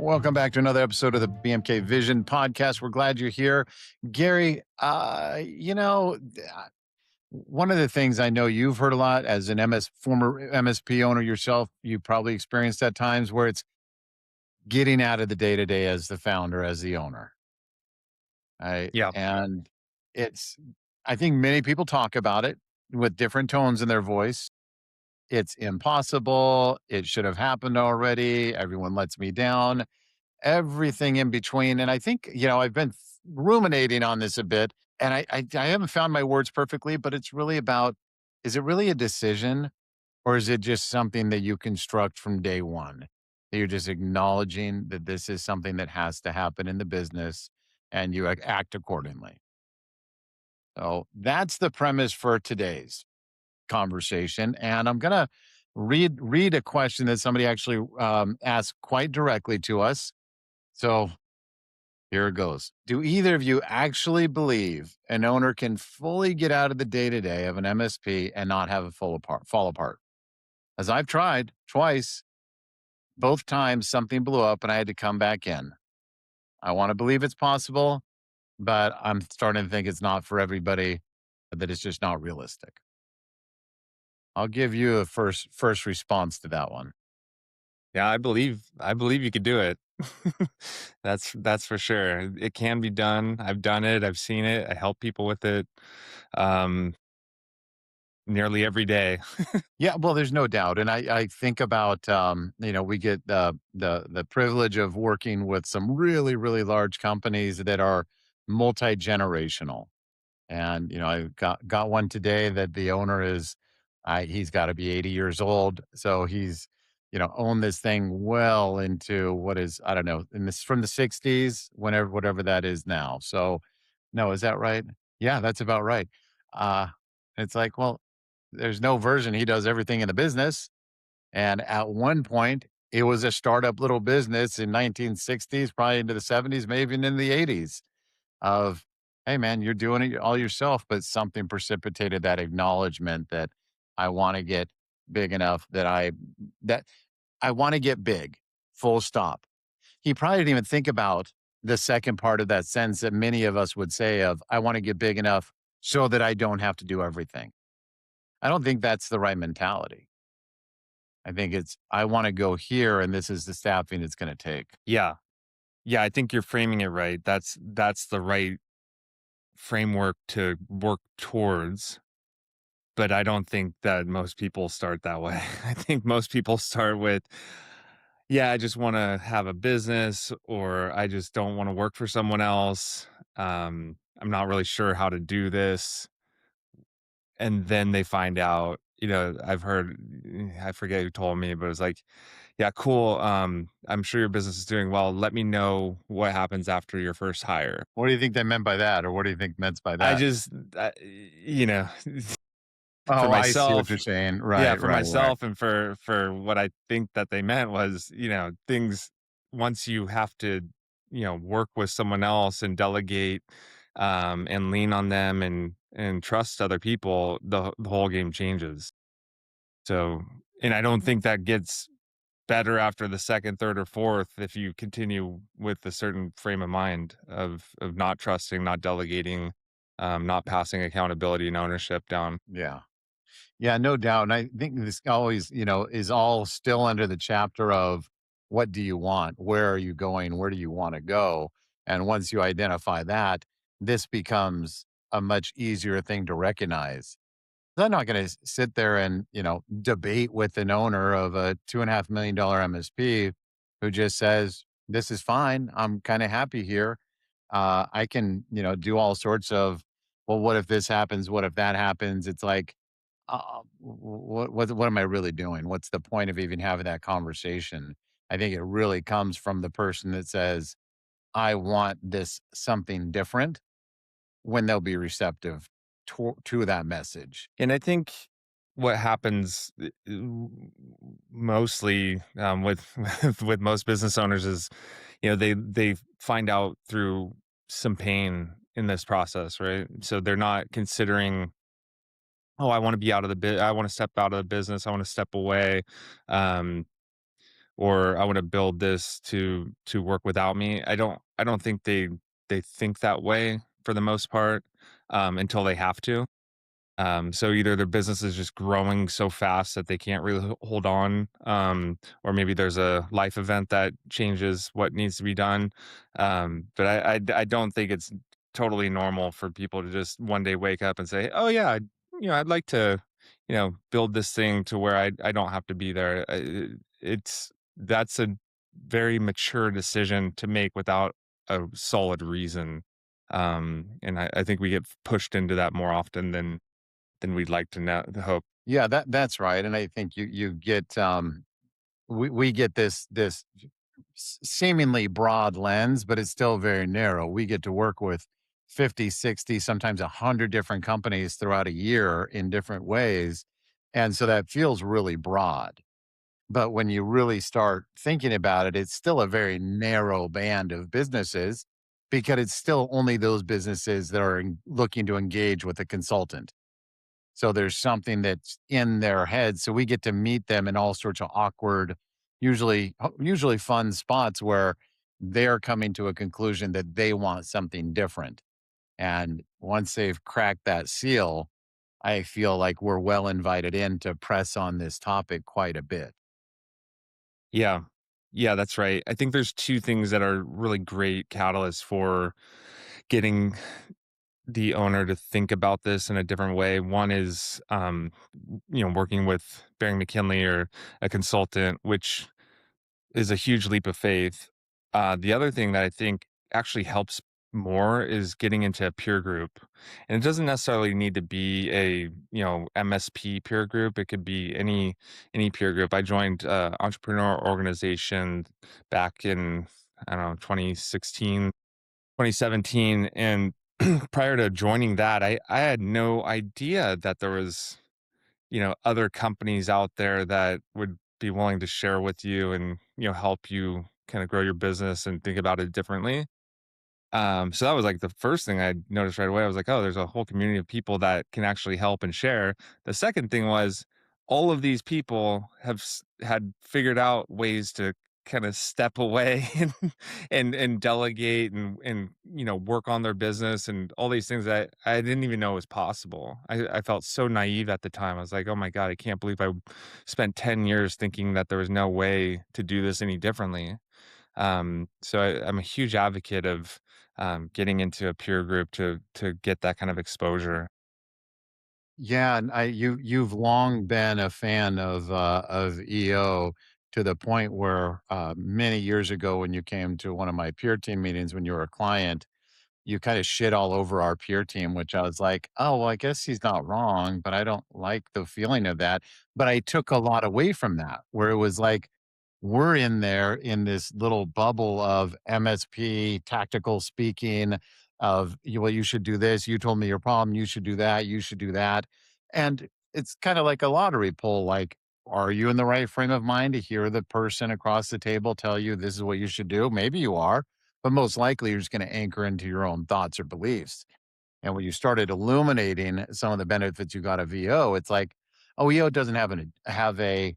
Welcome back to another episode of the BMK Vision podcast. We're glad you're here. Gary, one of the things I know you've heard a lot as an former MSP owner yourself, you probably experienced at times where it's getting out of the day to day as the founder, as the owner. Right. Yeah. And it's, I think many people talk about it with different tones in their voice. It's impossible. It should have happened already. Everyone lets me down, everything in between. And I think, I've been ruminating on this a bit, and I haven't found my words perfectly, but it's really about, is it really a decision, or is it just something that you construct from day one? That you're just acknowledging that this is something that has to happen in the business and you act accordingly. So that's the premise for today's conversation. And I'm going to read a question that somebody actually asked quite directly to us. So here it goes. Do either of you actually believe an owner can fully get out of the day to day of an MSP and not have it fall apart? As I've tried twice, both times something blew up and I had to come back in. I want to believe it's possible, but I'm starting to think it's not for everybody, that it's just not realistic. I'll give you a first response to that one. Yeah, I believe you could do it. That's for sure. It can be done. I've done it. I've seen it. I help people with it um nearly every day. Yeah, well, there's no doubt, and I think about we get the privilege of working with some really really large companies that are multi generational, and I got one today that the owner is, he's got to be 80 years old, so he's owned this thing well into what is, I don't know, in this from the 60s, whatever that is now. So, no, is that right? Yeah, that's about right. Uh, it's like, well, there's no version. He does everything in the business. And at one point, it was a startup little business in 1960s, probably into the 70s, maybe even in the 80s of, hey man, you're doing it all yourself, but something precipitated that acknowledgement that I want to get big enough that I want to get big, full stop. He probably didn't even think about the second part of that sentence that many of us would say of, I want to get big enough so that I don't have to do everything. I don't think that's the right mentality. I think it's, I want to go here and this is the staffing it's going to take. Yeah. Yeah, I think you're framing it right. That's the right framework to work towards, but I don't think that most people start that way. I think most people start with, yeah, I just want to have a business, or I just don't want to work for someone else. I'm not really sure how to do this. And then they find out, I've heard, I forget who told me, but it was like, yeah, cool. I'm sure your business is doing well. Let me know what happens after your first hire. What do you think they meant by that? Or what do you think meant by I that? just, for Oh, I see what you're myself, saying. yeah, Right, for right, right. myself and for what I think that they meant was, things once you have to, work with someone else and delegate, and lean on them and trust other people, the whole game changes. So, and I don't think that gets better after the second, third, or fourth if you continue with a certain frame of mind of not trusting, not delegating, not passing accountability and ownership down. Yeah. Yeah, no doubt. And I think this always, is all still under the chapter of what do you want? Where are you going? Where do you want to go? And once you identify that, this becomes a much easier thing to recognize. I'm not going to sit there and, debate with an owner of a $2.5 million MSP who just says, this is fine. I'm kind of happy here. I can, do all sorts of, well, what if this happens? What if that happens? It's like, what am I really doing? What's the point of even having that conversation? I think it really comes from the person that says, I want this something different, when they'll be receptive to that message. And I think what happens mostly with with most business owners is, they find out through some pain in this process, right? So they're not considering, oh, I want to be out of the bit. I want to step out of the business. I want to step away. Um, or I want to build this to work without me. I don't think they think that way for the most part, until they have to. So either their business is just growing so fast that they can't really hold on, or maybe there's a life event that changes what needs to be done. But I don't think it's totally normal for people to just one day wake up and say, "Oh yeah, I'd like to, build this thing to where I don't have to be there." That's a very mature decision to make without a solid reason. And I think we get pushed into that more often than we'd like to know to hope. Yeah, that's right, and I think you get, we get this seemingly broad lens, but it's still very narrow. We get to work with 50, 60, sometimes 100 different companies throughout a year in different ways, and so that feels really broad. But when you really start thinking about it, it's still a very narrow band of businesses because it's still only those businesses that are looking to engage with a consultant. So there's something that's in their head. So we get to meet them in all sorts of awkward, usually fun spots where they're coming to a conclusion that they want something different. And once they've cracked that seal, I feel like we're well invited in to press on this topic quite a bit. Yeah. Yeah, that's right. I think there's 2 things that are really great catalysts for getting the owner to think about this in a different way. One is, working with Bering McKinley or a consultant, which is a huge leap of faith. The other thing that I think actually helps more is getting into a peer group. And it doesn't necessarily need to be a, MSP peer group. It could be any peer group. I joined entrepreneur organization back in, I don't know, 2016, 2017, and prior to joining that, I had no idea that there was, other companies out there that would be willing to share with you and, help you kind of grow your business and think about it differently. So that was like the first thing I noticed right away. I was like, oh, there's a whole community of people that can actually help and share. The second thing was all of these people had figured out ways to kind of step away and delegate and work on their business and all these things that I didn't even know was possible. I felt so naive at the time. I was like, oh my God, I can't believe I spent 10 years thinking that there was no way to do this any differently. I'm a huge advocate of getting into a peer group to get that kind of exposure. Yeah, and you've long been a fan of EO to the point where many years ago when you came to one of my peer team meetings when you were a client, you kinda shit all over our peer team, which I was like, "Oh, well, I guess he's not wrong, but I don't like the feeling of that." But I took a lot away from that, where it was like, we're in there in this little bubble of MSP, tactical speaking of, "Well, you should do this. You told me your problem. You should do that. You should do that." And it's kinda like a lottery pull, like, are you in the right frame of mind to hear the person across the table tell you this is what you should do? Maybe you are, but most likely you're just going to anchor into your own thoughts or beliefs. And when you started illuminating some of the benefits you got of VO, it's like, oh, EO doesn't have a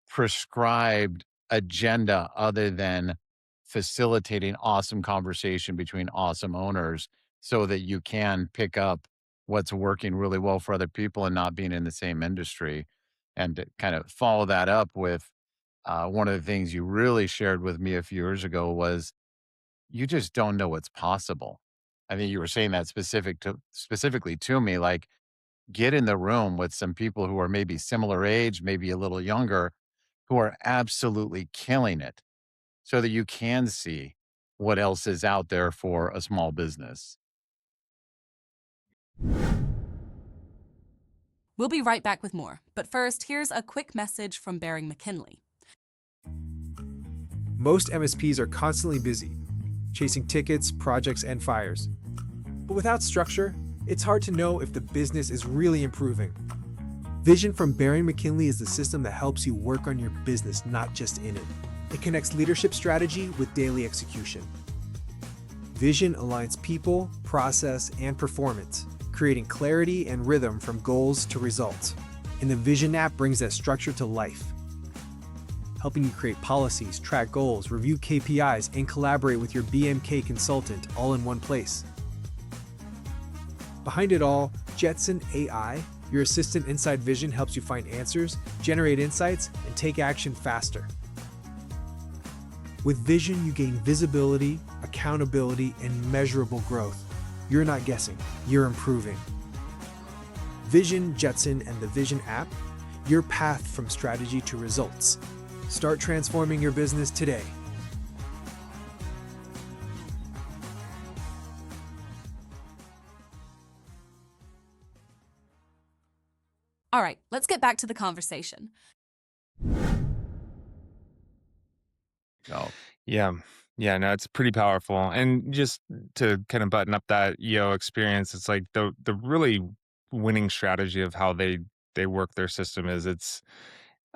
prescribed agenda other than facilitating awesome conversation between awesome owners so that you can pick up what's working really well for other people and not being in the same industry. And to kind of follow that up with one of the things you really shared with me a few years ago was you just don't know what's possible. I think you were saying that specifically to me, like, get in the room with some people who are maybe similar age, maybe a little younger, who are absolutely killing it so that you can see what else is out there for a small business. We'll be right back with more. But first, here's a quick message from Bering McKinley. Most MSPs are constantly busy, chasing tickets, projects, and fires. But without structure, it's hard to know if the business is really improving. Vision from Bering McKinley is the system that helps you work on your business, not just in it. It connects leadership strategy with daily execution. Vision aligns people, process, and performance, creating clarity and rhythm from goals to results. And the Vision app brings that structure to life, helping you create policies, track goals, review KPIs, and collaborate with your BMK consultant all in one place. Behind it all, Jetson AI, your assistant inside Vision, helps you find answers, generate insights, and take action faster. With Vision, you gain visibility, accountability, and measurable growth. You're not guessing, you're improving. Vision, Jetson, and the Vision app, your path from strategy to results. Start transforming your business today. All right, let's get back to the conversation. No. Yeah. Yeah, no, it's pretty powerful. And just to kind of button up that EO experience, it's like the really winning strategy of how they work their system is it's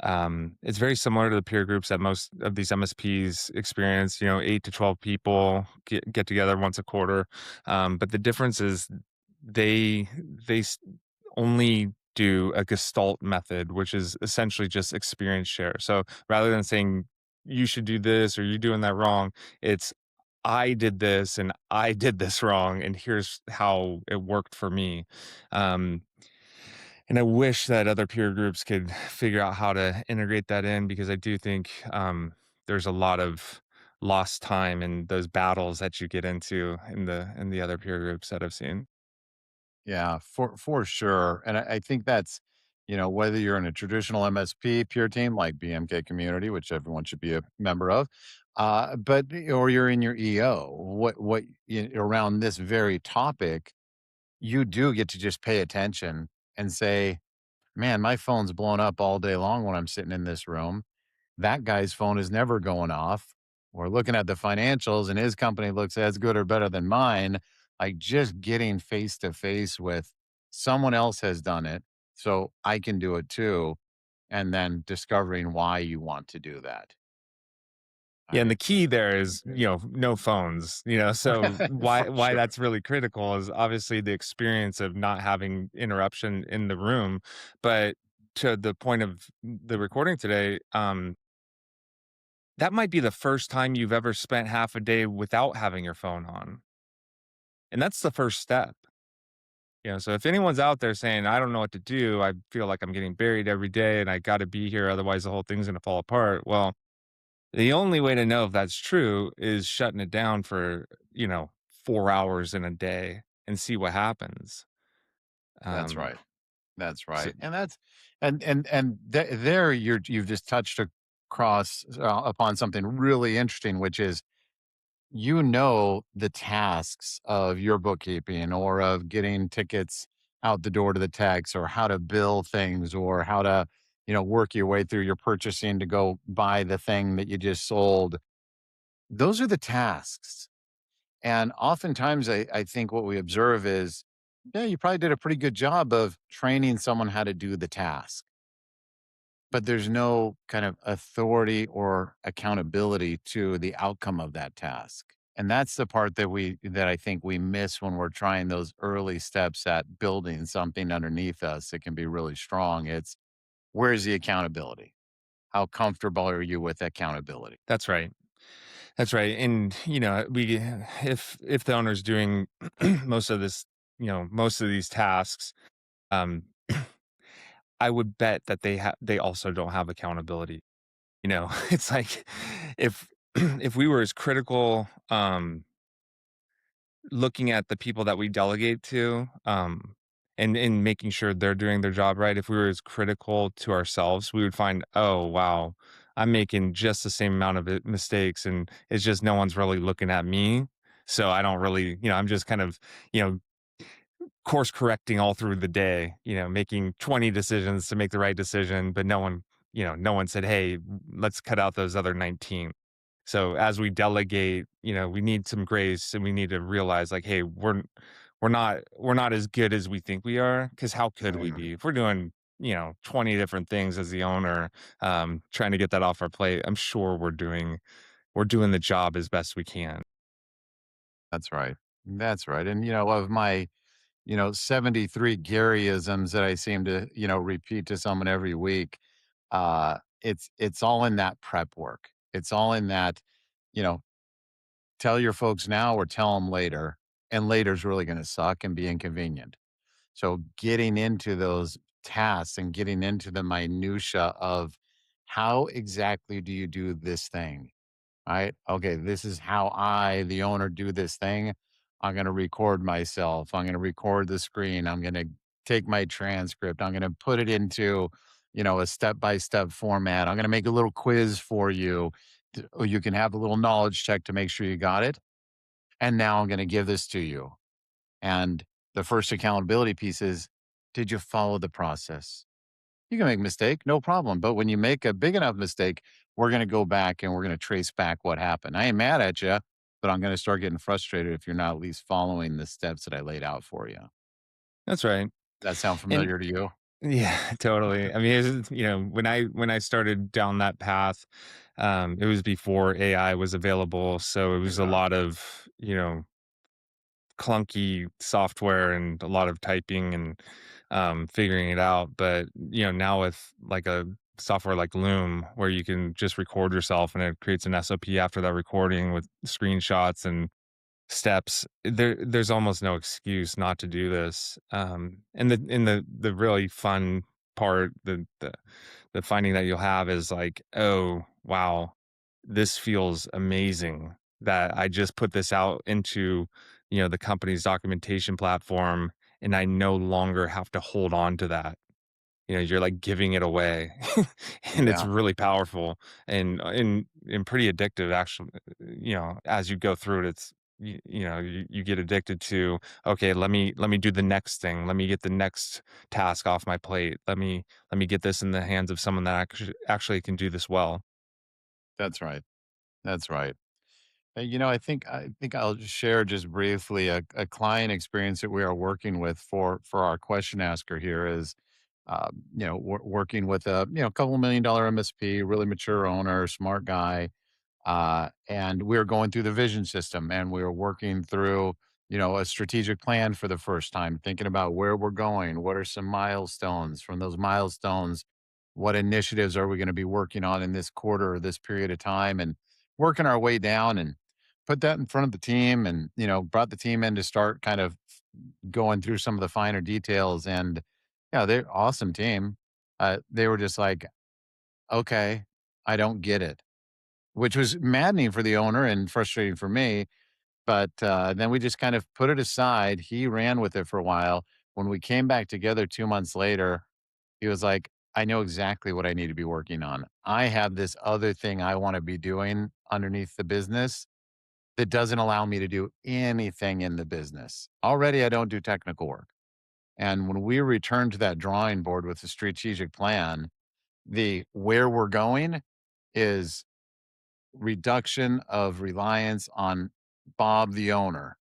very similar to the peer groups that most of these MSPs experience, 8 to 12 people get together once a quarter. But the difference is they they s- only do a gestalt method, which is essentially just experience share. So rather than saying you should do this or you're doing that wrong, it's I did this and I did this wrong, and here's how it worked for me. Um, and I wish that other peer groups could figure out how to integrate that in because I do think there's a lot of lost time in those battles that you get into in the other peer groups that I've seen. Yeah, for sure. And I think that's, whether you're in a traditional MSP peer team like BMK Community, which everyone should be a member of, but or you're in your EO, around this very topic, you do get to just pay attention and say, "Man, my phone's blown up all day long when I'm sitting in this room. That guy's phone is never going off. We're looking at the financials and his company looks as good or better than mine." Like just getting face to face with someone else has done it, so I can do it too. And then discovering why you want to do that. Yeah, and I, the key there is, no phones, so for why sure. that's really critical is obviously the experience of not having interruption in the room. But to the point of the recording today, that might be the first time you've ever spent half a day without having your phone on. And that's the first step. So if anyone's out there saying, I don't know what to do, I feel like I'm getting buried every day and I got to be here, otherwise the whole thing's going to fall apart. Well, the only way to know if that's true is shutting it down for, 4 hours in a day and see what happens. That's Um, right. That's so right. And there you've just touched across upon something really interesting, which is the tasks of your bookkeeping or of getting tickets out the door to the techs or how to bill things or how to work your way through your purchasing to go buy the thing that you just sold. Those are the tasks. And oftentimes I think what we observe is, yeah, you probably did a pretty good job of training someone how to do the task, but there's no kind of authority or accountability to the outcome of that task. And that's the part that I think we miss when we're trying those early steps at building something underneath us that can be really strong. It's where's the accountability? How comfortable are you with accountability? that's right. That's right. And, we, if the owner's doing most of this, most of these tasks, um, I would bet that they also don't have accountability. It's like if if we were as critical, looking at the people that we delegate to, and making sure they're doing their job right, if we were as critical to ourselves, we would find, oh wow, I'm making just the same amount of mistakes, and it's just no one's really looking at me. So I don't really, I'm just kind of, you know, course correcting all through the day, making 20 decisions to make the right decision, but no one said, hey, let's cut out those other 19. So as we delegate, we need some grace and we need to realize like, hey, we're not as good as we think we are. Cause how could we Mhm. be if we're doing, 20 different things as the owner, trying to get that off our plate? I'm sure we're doing the job as best we can. That's right. That's right. And, of my 73 Gary-isms that I seem to, repeat to someone every week. it's all in that prep work. It's all in that, you know, tell your folks now or tell them later, and later's really gonna suck and be inconvenient. So getting into those tasks and getting into the minutia of how exactly do you do this thing? Right? Okay, this is how I, the owner, do this thing. I'm going to record myself. I'm going to record the screen. I'm going to take my transcript. I'm going to put it into, a step by step format. I'm going to make a little quiz for you. Or you can have a little knowledge check to make sure you got it. And now I'm going to give this to you. And the first accountability piece is, did you follow the process? You can make a mistake, no problem. But when you make a big enough mistake, we're going to go back and we're going to trace back what happened. I ain't mad at you, but I'm going to start getting frustrated if you're not at least following the steps that I laid out for you. That's right. That sound And familiar to you? yeah, totally. I mean, when I started down that path, it was before AI was available, so it was a Yeah. lot of, clunky software and a lot of typing and figuring it out. But now with like a software like Loom, where you can just record yourself and it creates an SOP after that recording with screenshots and steps, there's almost no excuse not to do this. And the really fun part, the finding that you'll have is like, oh wow, this feels amazing that I just put this out into, the company's documentation platform, and I no longer have to hold on to that. You're like giving it away, and it's Yeah, really powerful and pretty addictive. Actually, as you go through it, you get addicted to, okay, let me do the next thing. Let me get the next task off my plate. Let me get this in the hands of someone that actually can do this well. that's right. That's right. I think I'll just share just briefly a client experience that we are working with for our question asker here is, working with a couple $1 million MSP, really mature owner, smart guy, and we were going through the vision system and we were working through, a strategic plan for the first time, thinking about where we're going, what are some milestones from those milestones, what initiatives are we going to be working on in this quarter or this period of time, and working our way down and put that in front of the team and, brought the team in to start kind of going through some of the finer details. And yeah, they're awesome team. They were just like, okay, I don't get it, which was maddening for the owner and frustrating for me. But then we just kind of put it aside. He ran with it for a while. When we came back together 2 months later, he was like, I know exactly what I need to be working on. I have this other thing I want to be doing underneath the business that doesn't allow me to do anything in the business. Already, I don't do technical work. And when we return to that drawing board with the strategic plan, the where we're going is reduction of reliance on Bob, the owner.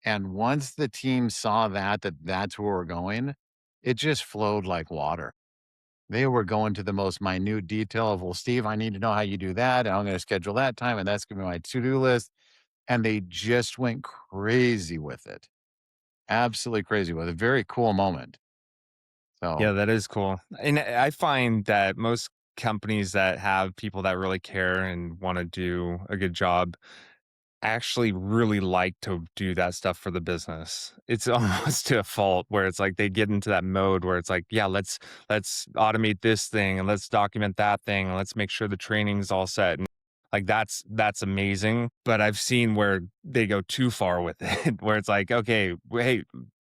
And once the team saw that that's where we're going, it just flowed like water. They were going to the most minute detail of, well, Steve, I need to know how you do that. And I'm going to schedule that time. And that's going to be my to do list. And they just went crazy with it. Absolutely crazy with it. Very cool moment. Yeah, So, that is cool. And I find that most companies that have people that really care and want to do a good job actually really like to do that stuff for the business. It's almost to a fault where it's like they get into that mode where it's like, yeah, let's automate this thing and let's document that thing and let's make sure the training's all set. And like that's amazing. But I've seen where they go too far with it, where it's like, okay, hey,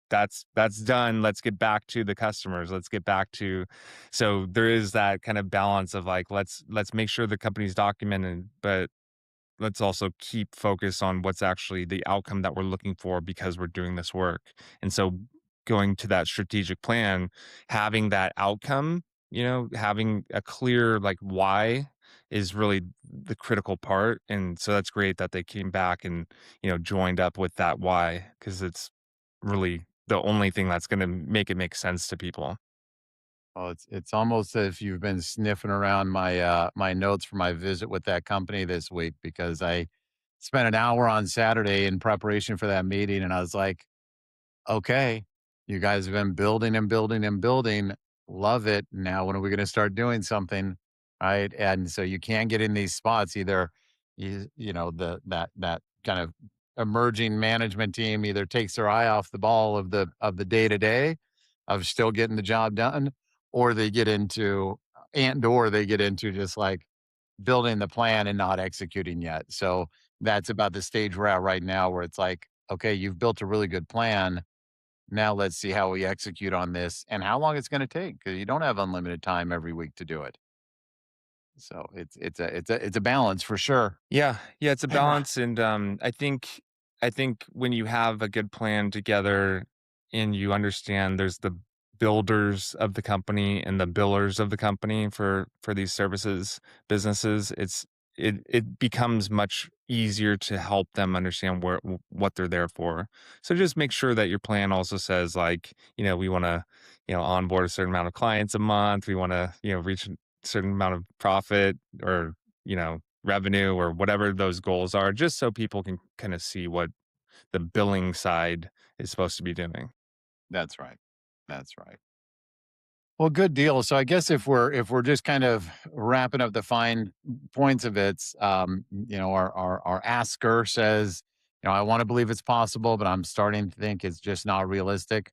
that's done. Let's get back to the customers. Let's get back to, so there is that kind of balance of like, let's make sure the company's documented, but let's also keep focus on what's actually the outcome that we're looking for because we're doing this work. And so going to that strategic plan, having that outcome, having a clear like why is really the critical part. And so that's great that they came back and, joined up with that why, because it's really the only thing that's going to make it make sense to people. oh, it's almost as if you've been sniffing around my notes for my visit with that company this week because I spent an hour on Saturday in preparation for that meeting, and I was like, okay, you guys have been building and building and building. Love it. Now, when are we going to start doing something? right? And so you can get in these spots either you know that kind of emerging management team either takes their eye off the ball of the day to day of still getting the job done, or they get into and or they get into just like building the plan and not executing yet. So that's about the stage we're at right now where it's like, okay, you've built a really good plan. Now let's see how we execute on this and how long it's going to take because you don't have unlimited time every week to do it. So it's a balance for sure. Yeah, yeah, it's a balance, and I think when you have a good plan together and you understand there's the builders of the company and the billers of the company for these services businesses, it becomes much easier to help them understand what they're there for. So just make sure that your plan also says like, we want to, onboard a certain amount of clients a month. We want to, reach a certain amount of profit or revenue or whatever those goals are, just so people can kind of see what the billing side is supposed to be doing. That's right. That's right. Well, good deal. So I guess if we're just kind of wrapping up the fine points of it, our asker says, I want to believe it's possible, but I'm starting to think it's just not realistic.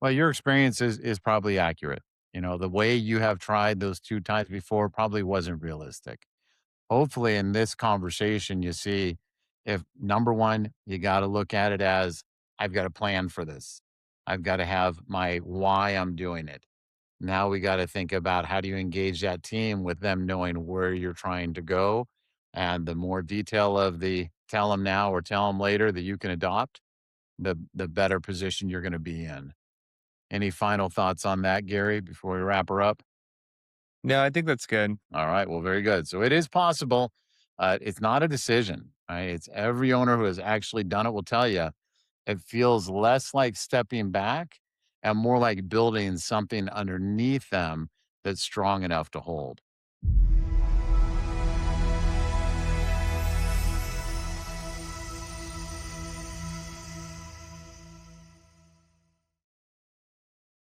Well, your experience is probably accurate. The way you have tried those 2 times before probably wasn't realistic. Hopefully, in this conversation, you see if number 1, you gotta look at it as, "I've got a plan for this. I've gotta have my why I'm doing it." Now we gotta think about how do you engage that team with them knowing where you're trying to go, and the more detail of the tell them now or tell them later that you can adopt, the better position you're gonna be in. Any final thoughts on that, Gary, before we wrap her up? No, I think that's good. All right. Well, very good. So it is possible. It's not a decision. Right? It's every owner who has actually done it will tell you it feels less like stepping back and more like building something underneath them that's strong enough to hold.